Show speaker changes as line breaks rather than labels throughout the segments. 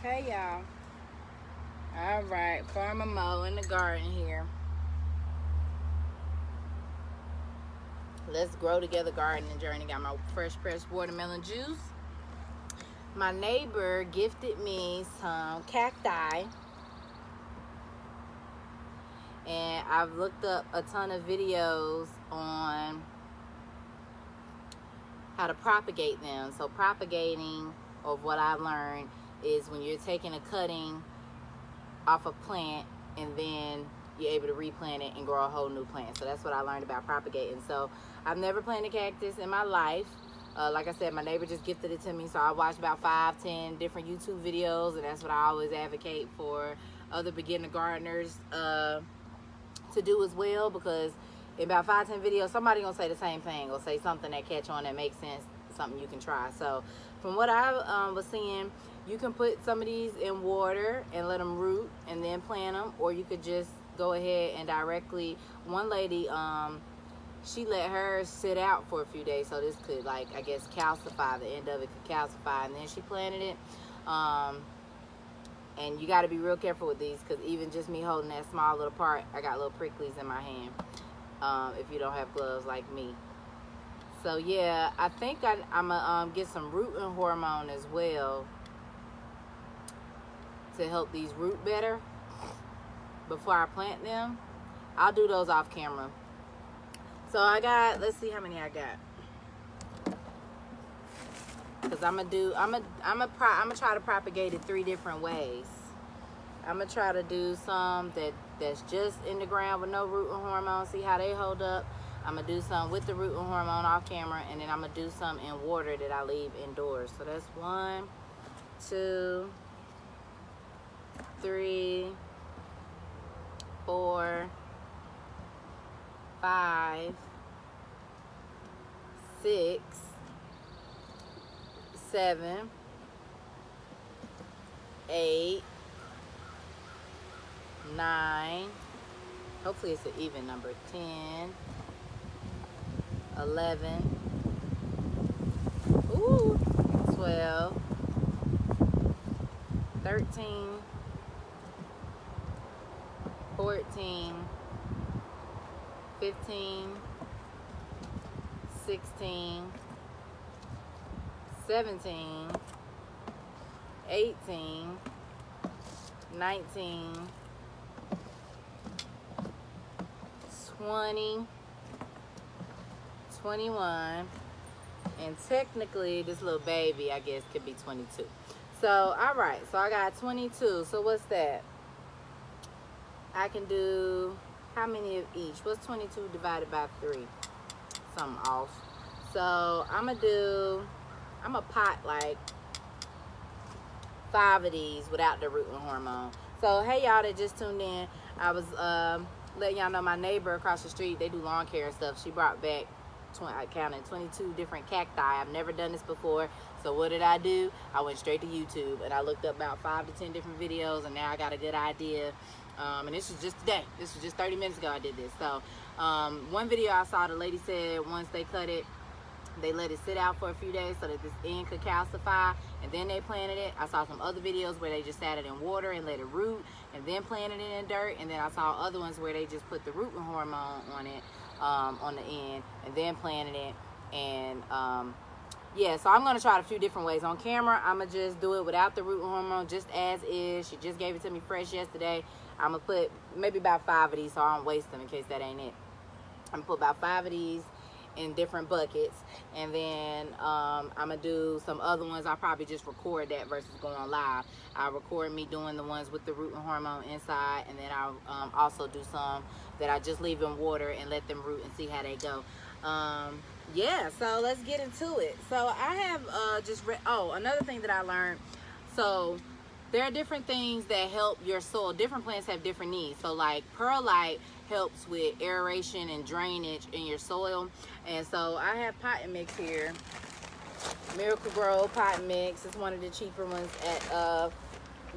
Hey y'all. Alright, Farmer Mo in the garden here. Let's grow together gardening journey. Got my fresh pressed watermelon juice. My neighbor gifted me some cacti. And I've looked up a ton of videos on how to propagate them. So propagating, of what I've learned, is when you're taking a cutting off a plant and then you're able to replant it and grow a whole new plant. So that's what I learned about propagating. So I've never planted cactus in my life. Like I said, my neighbor just gifted it to me, so I watched about 5-10 different YouTube videos, and that's what I always advocate for other beginner gardeners to do as well, because in about 5-10 videos somebody gonna say the same thing or say something that catch on that makes sense, something you can try. So from what I was seeing, you can put some of these in water and let them root and then plant them, or you could just go ahead and directly, one lady she let hers sit out for a few days, so this could, like, I guess calcify, the end of it could calcify, and then she planted it. And you got to be real careful with these, because even just me holding that small little part, I got little pricklies in my hand, if you don't have gloves like me. So yeah, I think I'm gonna get some rooting hormone as well to help these root better before I plant them. I'll do those off camera. So I got, let's see how many I got, because I'm gonna try to propagate it 3 different ways. I'm gonna try to do some that's just in the ground with no rooting hormone, see how they hold up. I'm gonna do some with the rooting hormone off camera, and then I'm gonna do some in water that I leave indoors. So that's 1, 2, 3, 4, 5, 6, 7, 8, 9, hopefully it's an even number, 10, 11, 12, 13, 14, 15, 16, 17, 18, 19, 20, 21, and technically this little baby, I guess, could be 22. So, all right, so I got 22. So what's that? I can do, how many of each? What's 22 divided by 3? Something off. So I'm gonna pot like 5 of these without the rooting hormone. So hey y'all that just tuned in, I was letting y'all know my neighbor across the street, they do lawn care and stuff. She brought back, I counted 22 different cacti. I've never done this before. So what did I do? I went straight to YouTube and I looked up about 5 to 10 different videos, and now I got a good idea. And this was just today. This was just 30 minutes ago I did this. So one video I saw, the lady said once they cut it, they let it sit out for a few days so that this end could calcify, and then they planted it. I saw some other videos where they just sat it in water and let it root and then planted it in dirt, and then I saw other ones where they just put the rooting hormone on it, on the end, and then planted it. And yeah, so I'm gonna try it a few different ways. On camera, I'm gonna just do it without the rooting hormone, just as is. She just gave it to me fresh yesterday. I'm gonna put maybe about 5 of these so I don't waste them in case that ain't it. I'm gonna put about 5 of these in different buckets, and then I'm gonna do some other ones. I'll probably just record that versus going live. I'll record me doing the ones with the rooting hormone inside, and then I'll also do some that I just leave in water and let them root and see how they go. Yeah, so let's get into it. So I have just read, another thing that I learned. So there are different things that help your soil. Different plants have different needs. So like perlite helps with aeration and drainage in your soil. And so I have potting mix here. Miracle Grow potting mix. It's one of the cheaper ones at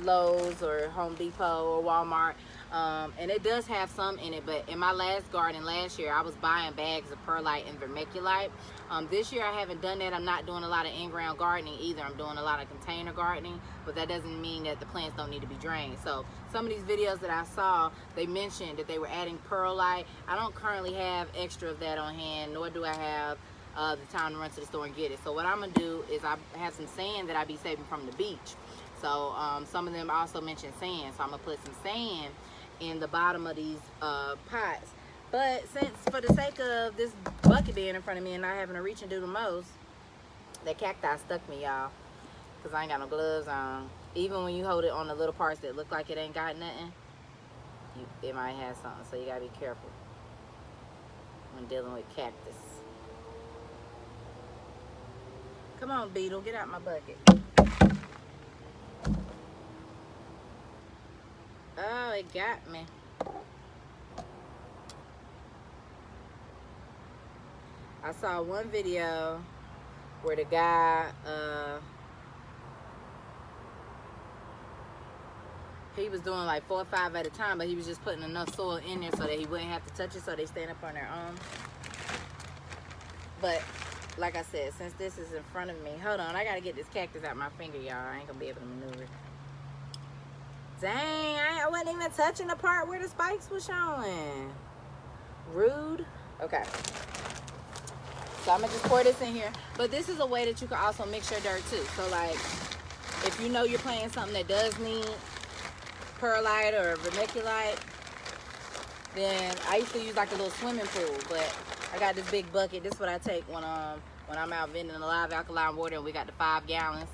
Lowe's or Home Depot or Walmart. And it does have some in it, but in my last garden last year, I was buying bags of perlite and vermiculite. This year I haven't done that. I'm not doing a lot of in-ground gardening either. I'm doing a lot of container gardening, but that doesn't mean that the plants don't need to be drained. So some of these videos that I saw, they mentioned that they were adding perlite. I don't currently have extra of that on hand, nor do I have the time to run to the store and get it. So what I'm gonna do is I have some sand that I be saving from the beach. So some of them also mentioned sand, so I'm gonna put some sand in the bottom of these pots. But since, for the sake of this bucket being in front of me and not having to reach and do the most, that cacti stuck me, y'all, because I ain't got no gloves on. Even when you hold it on the little parts that look like it ain't got nothing, it might have something, so you gotta be careful when dealing with cactus. Come on, beetle, get out my bucket. Oh, it got me. I saw one video where the guy, he was doing like 4 or 5 at a time, but he was just putting enough soil in there so that he wouldn't have to touch it, so they stand up on their own. But like I said, since this is in front of me, hold on, I gotta get this cactus out my finger, y'all. I ain't gonna be able to maneuver. Dang, I wasn't even touching the part where the spikes was showing. Rude. Okay. So I'm gonna just pour this in here. But this is a way that you can also mix your dirt too. So like, if you know you're planting something that does need perlite or vermiculite, then I used to use like a little swimming pool, but I got this big bucket. This is what I take when I'm out vending the live alkaline water, and we got the 5 gallons.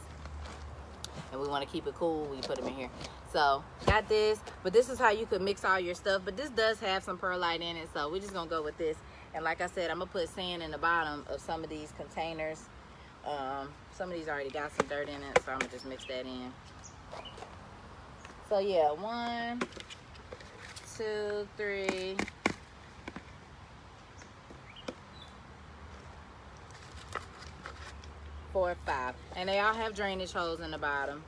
And we want to keep it cool, we put them in here. So got this, but this is how you could mix all your stuff. But this does have some perlite in it, so we're just gonna go with this. And like I said, I'm gonna put sand in the bottom of some of these containers. Some of these already got some dirt in it, so I'm gonna just mix that in. So yeah, 1, 2, 3, 4, 5, and they all have drainage holes in the bottom.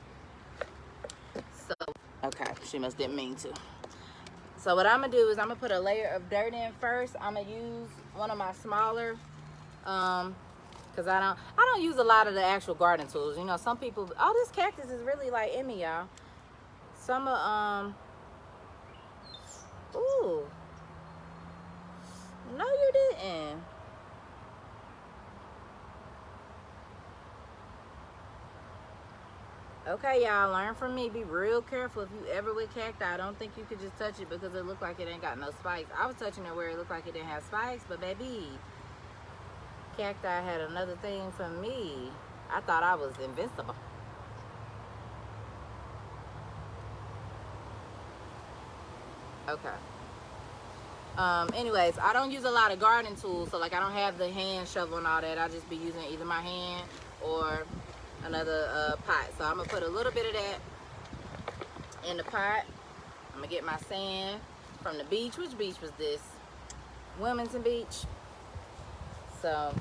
So okay, she must didn't mean to. So what I'm gonna do is I'm gonna put a layer of dirt in first. I'm gonna use one of my smaller, cause I don't use a lot of the actual garden tools. You know, some people, oh, this cactus is really like in me, y'all. Some of ooh, no, you didn't. Okay, y'all, learn from me. Be real careful if you ever with cacti. I don't think you could just touch it because it looked like it ain't got no spikes. I was touching it where it looked like it didn't have spikes, but baby, cacti had another thing for me. I thought I was invincible. Okay. Anyways, I don't use a lot of garden tools, so like I don't have the hand shovel and all that. I just be using either my hand or another pot. So I'm gonna put a little bit of that in the pot. I'm gonna get my sand from the beach. Which beach was this? Wilmington Beach. So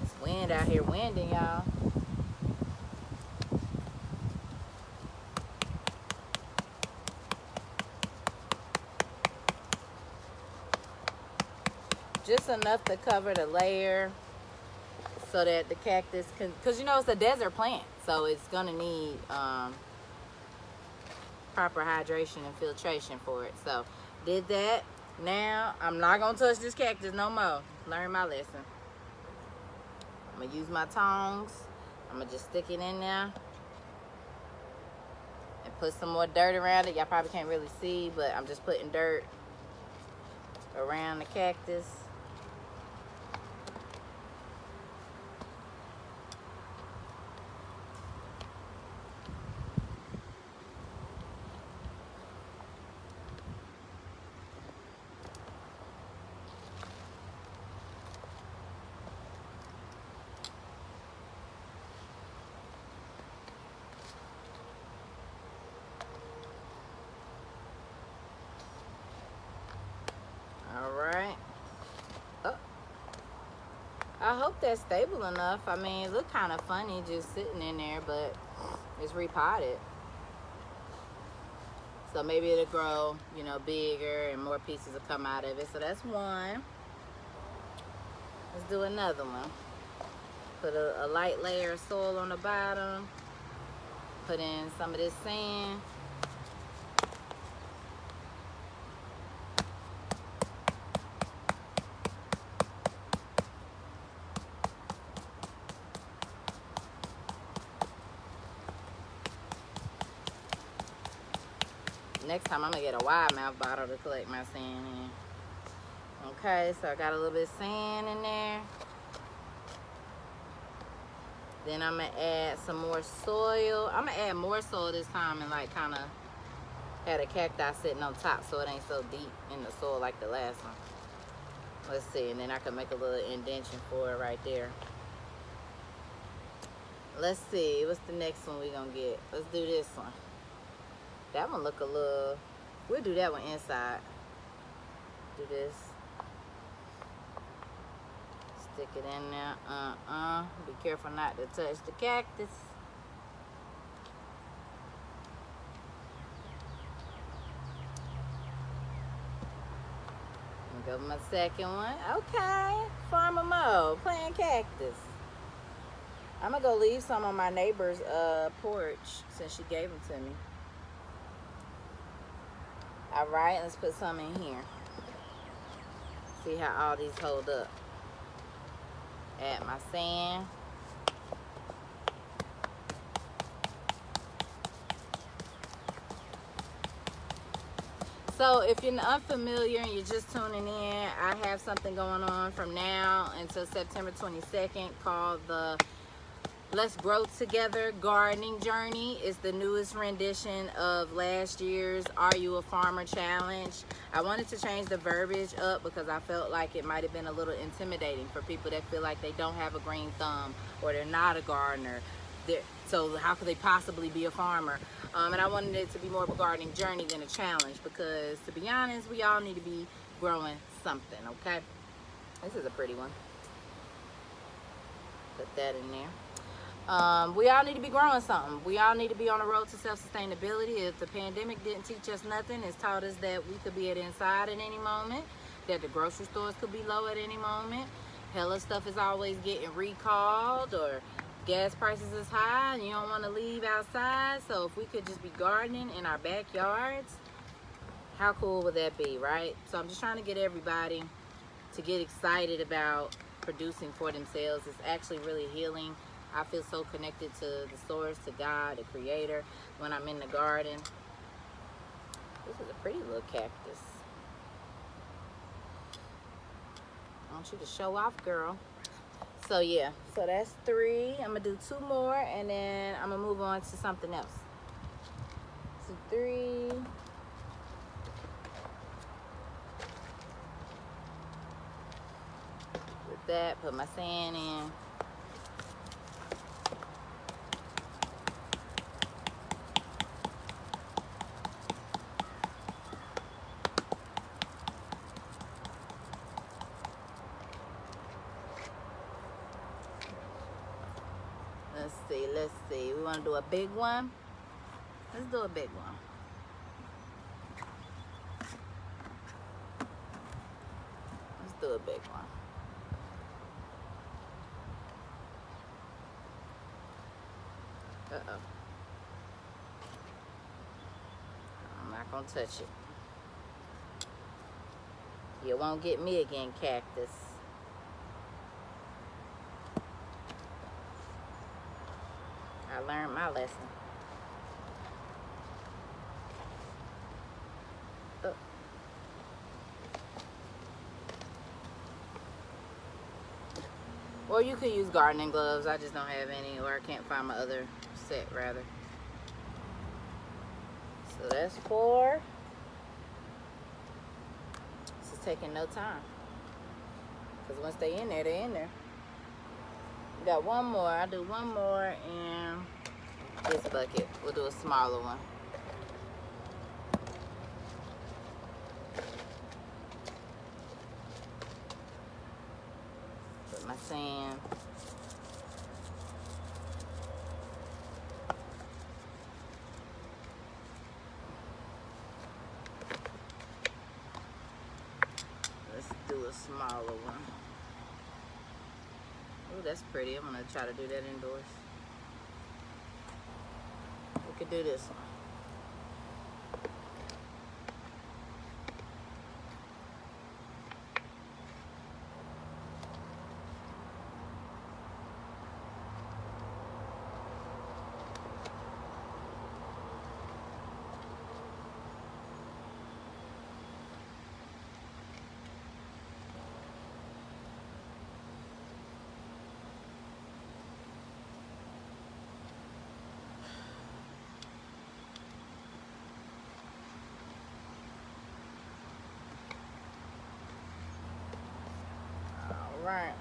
it's wind out here, winding, y'all. Just enough to cover the layer so that the cactus can, because you know it's a desert plant, so it's gonna need proper hydration and filtration for it. So did that. Now I'm not gonna touch this cactus no more. Learn my lesson. I'm gonna use my tongs. I'm gonna just stick it in there and put some more dirt around it. Y'all probably can't really see, but I'm just putting dirt around the cactus. All right. I hope that's stable enough. I mean, it looked kind of funny just sitting in there, but it's repotted. So maybe it'll grow, you know, bigger and more pieces will come out of it. So that's one. Let's do another one. Put a light layer of soil on the bottom. Put in some of this sand. Next time I'm gonna get a wide mouth bottle to collect my sand in. Okay, so I got a little bit of sand in there. Then I'm gonna add some more soil. I'm gonna add more soil this time and like kind of had a cacti sitting on top so it ain't so deep in the soil like the last one. Let's see, and then I can make a little indentation for it right there. Let's see, what's the next one we gonna get? Let's do this one. That one look a little, we'll do that one inside. Do this. Stick it in there. Be careful not to touch the cactus. Go with my second one. Okay, Farmer Mo, playing cactus. I'm gonna go leave some on my neighbor's porch since she gave them to me. All right, let's put some in here. See how all these hold up. Add my sand. So if you're unfamiliar and you're just tuning in, I have something going on from now until September 22nd called the Let's Grow Together Gardening Journey. It's the newest rendition of last year's Are You a Farmer Challenge. I wanted to change the verbiage up because I felt like it might have been a little intimidating for people that feel like they don't have a green thumb or they're not a gardener. So how could they possibly be a farmer? And I wanted it to be more of a gardening journey than a challenge because, to be honest, we all need to be growing something, okay? This is a pretty one. Put that in there. We all need to be growing something. We all need to be on the road to self-sustainability. If the pandemic didn't teach us nothing, it's taught us that we could be inside at any moment, that the grocery stores could be low at any moment. Hella stuff is always getting recalled, or gas prices is high and you don't want to leave outside. So if we could just be gardening in our backyards, how cool would that be, right? So I'm just trying to get everybody to get excited about producing for themselves. It's actually really healing. I feel so connected to the source, to God, the creator, when I'm in the garden. This is a pretty little cactus. I want you to show off, girl. So yeah, so that's 3. I'm gonna do 2 more and then I'm gonna move on to something else. So 3. With that, put my sand in. Let's see. We want to do a big one. Let's do a big one. Let's do a big one. Uh-oh. I'm not going to touch it. You won't get me again, cactus. I learned my lesson. Oh. Or you could use gardening gloves. I just don't have any, or I can't find my other set, rather. So that's 4. This is taking no time. Because once they in there, they in there. We got 1 more. I'll do 1 more in this bucket. We'll do a smaller one. Put my sand. Let's do a smaller one. Oh, that's pretty. I'm gonna try to do that indoors. We could do this one. Right,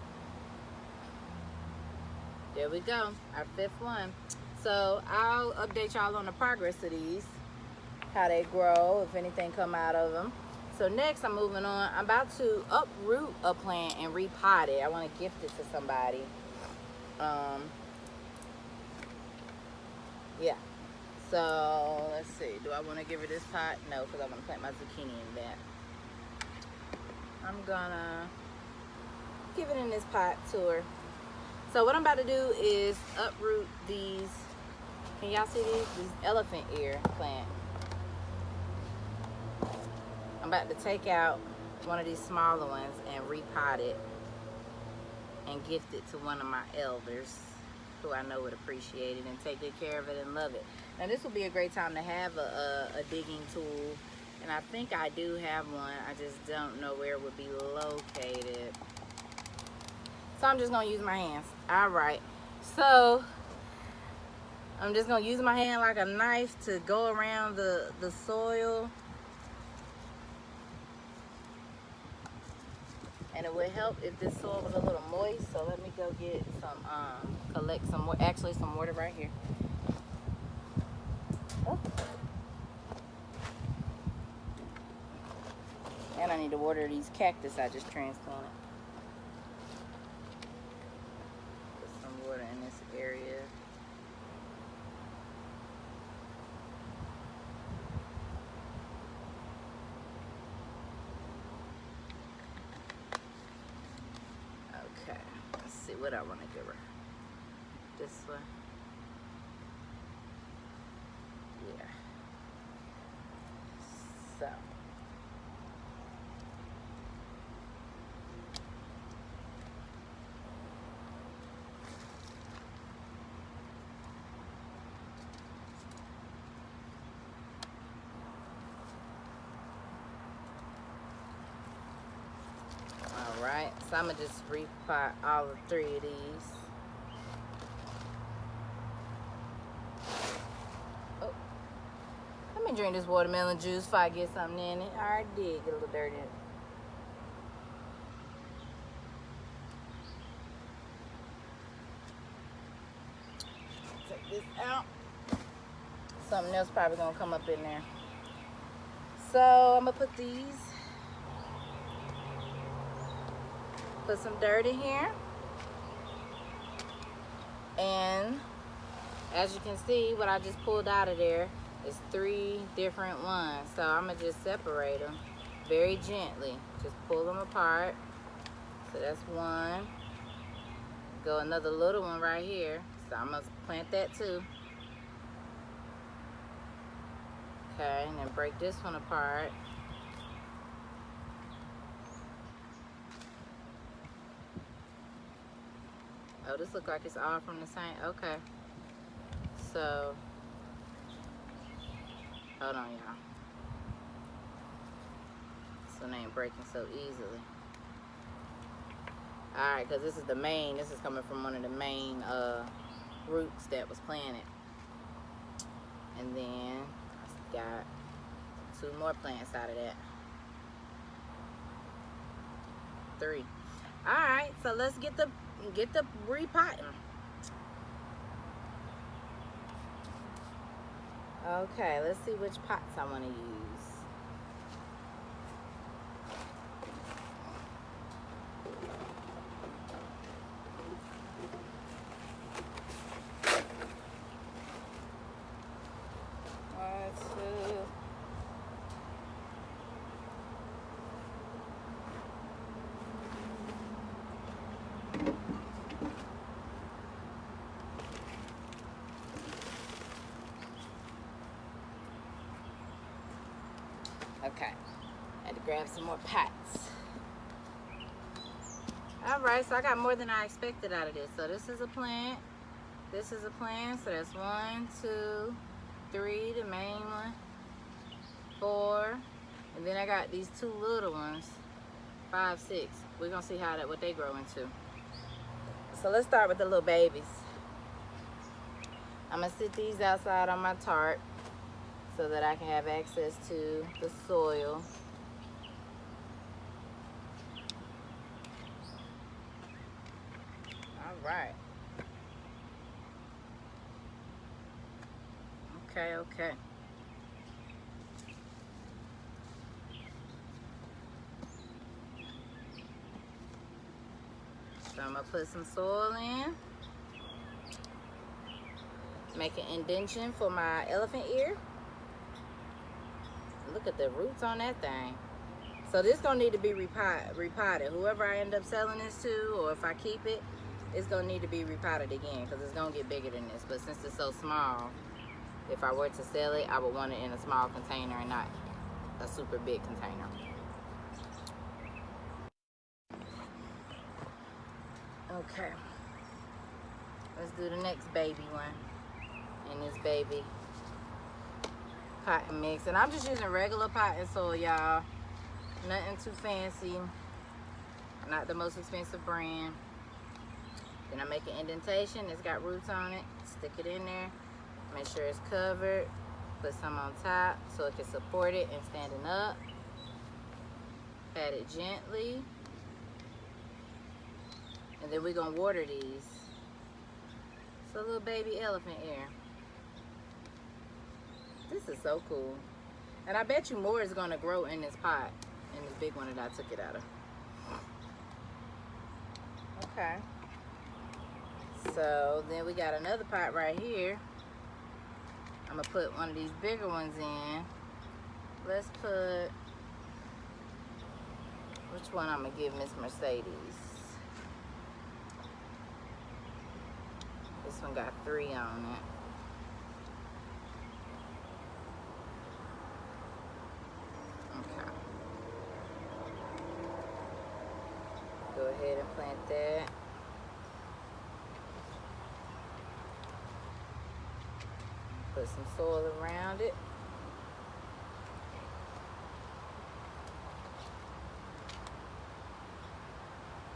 there we go, our 5th one. So I'll update y'all on the progress of these, how they grow, if anything come out of them. So next I'm moving on. I'm about to uproot a plant and repot it. I want to gift it to somebody. Yeah, so let's see, do I want to give her this pot? No, because I want to plant my zucchini in that. I'm gonna give it in this pot to her. So what I'm about to do is uproot these. Can y'all see these? These elephant ear plant. I'm about to take out one of these smaller ones and repot it and gift it to one of my elders who I know would appreciate it and take good care of it and love it. Now this would be a great time to have a digging tool, and I think I do have one. I just don't know where it would be located. So I'm just gonna use my hands. All right, so I'm just gonna use my hand like a knife to go around the soil. And it would help if this soil was a little moist. So let me go get some, collect some more, actually some water right here. Oh. And I need to water these cactus I just transplanted. Water in this area. Okay, let's see what I want to give her. This one. Yeah. So. Alright, so I'm going to just repot all 3 of these. Oh, let me drink this watermelon juice before I get something in it. I already did get a little dirty in it. Take this out. Something else probably going to come up in there. So I'm going to put these. Put some dirt in here, and as you can see, what I just pulled out of there is 3 different ones. So I'm gonna just separate them very gently. Just pull them apart. So that's one. Go another little one right here. So I'm gonna plant that too. Okay, and then break this one apart. Oh, this looks like it's all from the same. Okay. So, hold on, y'all. So they ain't breaking so easily. Alright, because this is the main. This is coming from one of the main roots that was planted. And then I got 2 more plants out of that. 3. Alright, so let's get the repotting. Okay, let's see which pots I want to use. Grab some more pots. All right, so I got more than I expected out of this. So this is a plant. This is a plant. So that's 1, 2, 3, the main one, 4, and then I got these 2 little ones, 5, 6. We're gonna see what they grow into. So let's start with the little babies. I'm gonna sit these outside on my tarp so that I can have access to the soil. All right. Okay. So I'm gonna put some soil in. Make an indentation for my elephant ear. Look at the roots on that thing. So this gonna need to be repotted. Whoever I end up selling this to, or if I keep it, it's gonna need to be repotted again because it's gonna get bigger than this. But since it's so small, if I were to sell it, I would want it in a small container and not a super big container. Okay, let's do the next baby one in this baby pot and mix. And I'm just using regular pot and soil, y'all. Nothing too fancy, not the most expensive brand. Then I make an indentation. It's got roots on it. Stick it in there. Make sure it's covered. Put some on top so it can support it and standing up. Pat it gently. And then we're gonna water these. It's a little baby elephant ear. This is so cool. And I bet you more is gonna grow in this pot, in this big one that I took it out of. Okay. So then we got another pot right here. I'm gonna put one of these bigger ones in. Let's put, which one I'm gonna give Miss Mercedes? This one got 3 on it. Okay. Go ahead and plant that. Put some soil around it.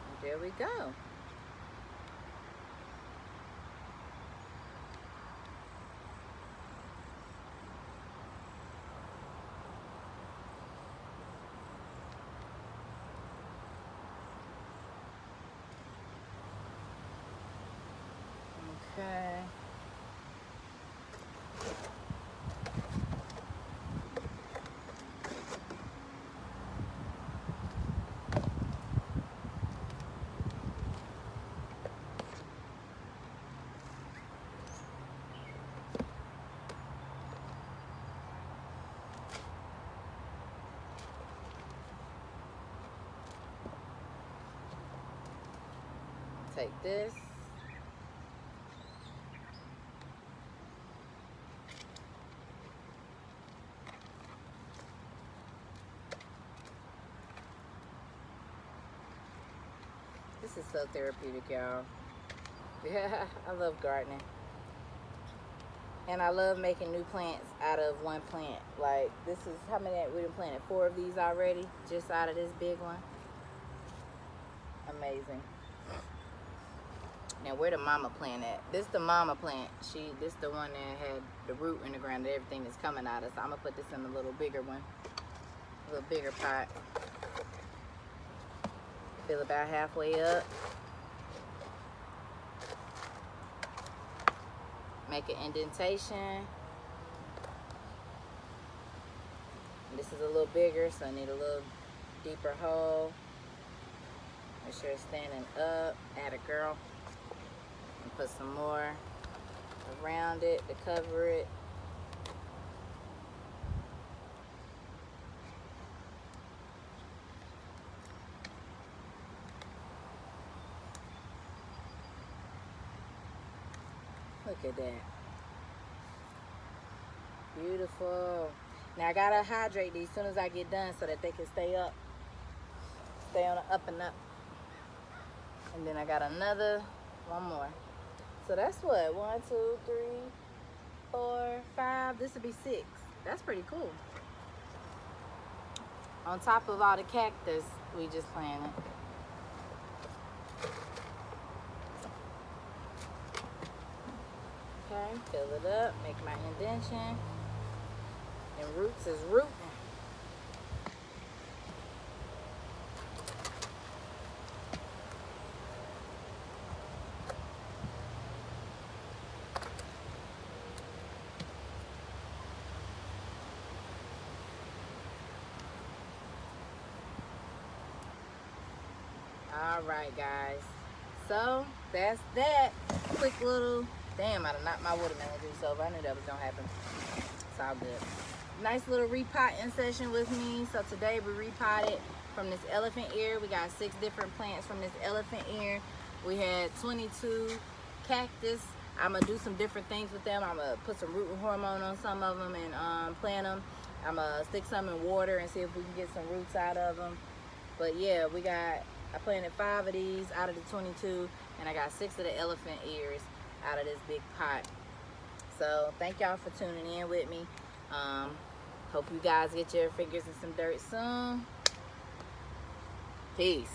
And there we go. Okay. Take this. This is so therapeutic, y'all. Yeah, I love gardening. And I love making new plants out of one plant. Like, this is, how many, we done planted 4 of these already, just out of this big one. Amazing. Now, where the mama plant at? This the mama plant. This the one that had the root in the ground that everything is coming out of. So I'm gonna put this in a little bigger one, a little bigger pot. Fill about halfway up. Make an indentation. This is a little bigger, so I need a little deeper hole. Make sure it's standing up. Add a girl. And put some more around it to cover it. Look at that. Beautiful. Now I gotta hydrate these as soon as I get done so that they can stay on the up and up. And then I got one more. So that's what, 1, 2, 3, 4, 5. This would be 6. That's pretty cool. On top of all the cactus we just planted. Okay, fill it up, make my indentation. And roots is rooting. All right, guys. So that's that. Quick little, damn, I done knocked my watermelon juice over. I knew that was gonna happen. It's all good. Nice little repotting session with me. So today we repotted from this elephant ear. We got 6 different plants from this elephant ear. We had 22 cactus. I'm gonna do some different things with them. I'm gonna put some root hormone on some of them and plant them. I'm gonna stick some in water and see if we can get some roots out of them. But yeah, I planted 5 of these out of the 22, and I got 6 of the elephant ears out of this big pot. So thank y'all for tuning in with me. Hope you guys get your fingers in some dirt soon. Peace.